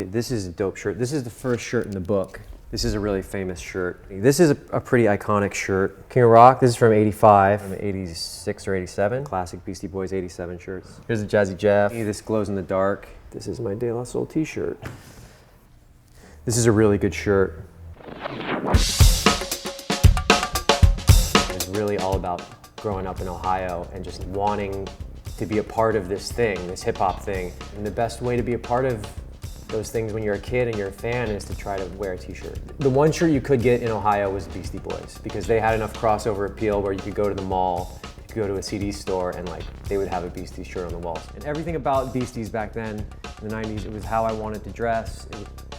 This is a dope shirt. This is the first shirt in the book. This is a really famous shirt. This is a pretty iconic shirt. King of Rock, this is from 85, from 86 or 87. Classic Beastie Boys 87 shirts. Here's a Jazzy Jeff. This glows in the dark. This is my De La Soul t-shirt. This is a really good shirt. It's really all about growing up in Ohio and just wanting to be a part of this thing, this hip hop thing. And the best way to be a part of those things when you're a kid and you're a fan is to try to wear a t-shirt. The one shirt you could get in Ohio was Beastie Boys because they had enough crossover appeal where you could go to the mall, you could go to a CD store and like they would have a Beastie shirt on the walls. And everything about Beasties back then, in the 90s, it was how I wanted to dress.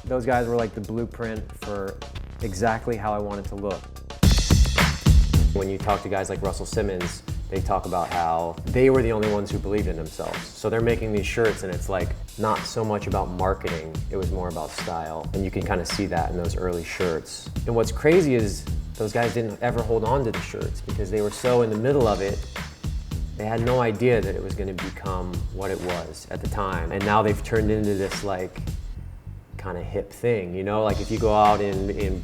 Those guys were like the blueprint for exactly how I wanted to look. When you talk to guys like Russell Simmons, they talk about how they were the only ones who believed in themselves. So they're making these shirts and it's like not so much about marketing, it was more about style. And you can kind of see that in those early shirts. And what's crazy is those guys didn't ever hold on to the shirts because they were so in the middle of it. They had no idea that it was going to become what it was at the time. And now they've turned into this like kind of hip thing, you know? Like if you go out in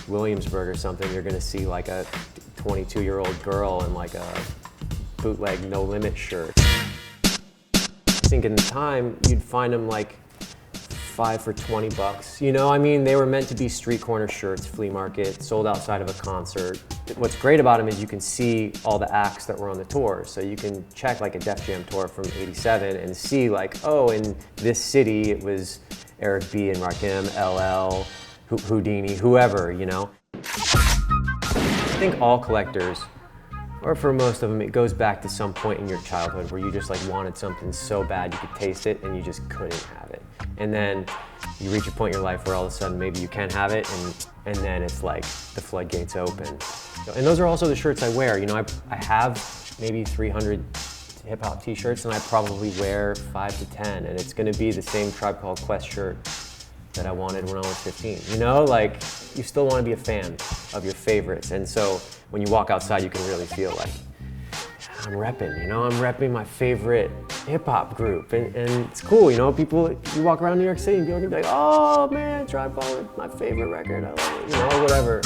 Williamsburg or something, you're going to see like a 22-year-old girl in like a bootleg No Limit shirt. I think in the time, you'd find them like 5 for 20 bucks. You know, I mean, they were meant to be street corner shirts, flea market, sold outside of a concert. What's great about them is you can see all the acts that were on the tour. So you can check like a Def Jam tour from 87 and see like, oh, in this city, it was Eric B. and Rakim, LL, Houdini, whoever, you know? I think all collectors, or for most of them, it goes back to some point in your childhood where you just like wanted something so bad you could taste it and you just couldn't have it. And then you reach a point in your life where all of a sudden maybe you can have it and then it's like the floodgates open. And those are also the shirts I wear. You know, I have maybe 300 hip hop t-shirts and I probably wear 5 to 10 and it's gonna be the same Tribe Called Quest shirt that I wanted when I was 15. You know, like you still want to be a fan of your favorites. And so when you walk outside, you can really feel like, I'm repping, you know, I'm repping my favorite hip hop group. And it's cool, you know, people, you walk around New York City and people can be like, oh man, Tribe Called, my favorite record, I love it, you know, whatever.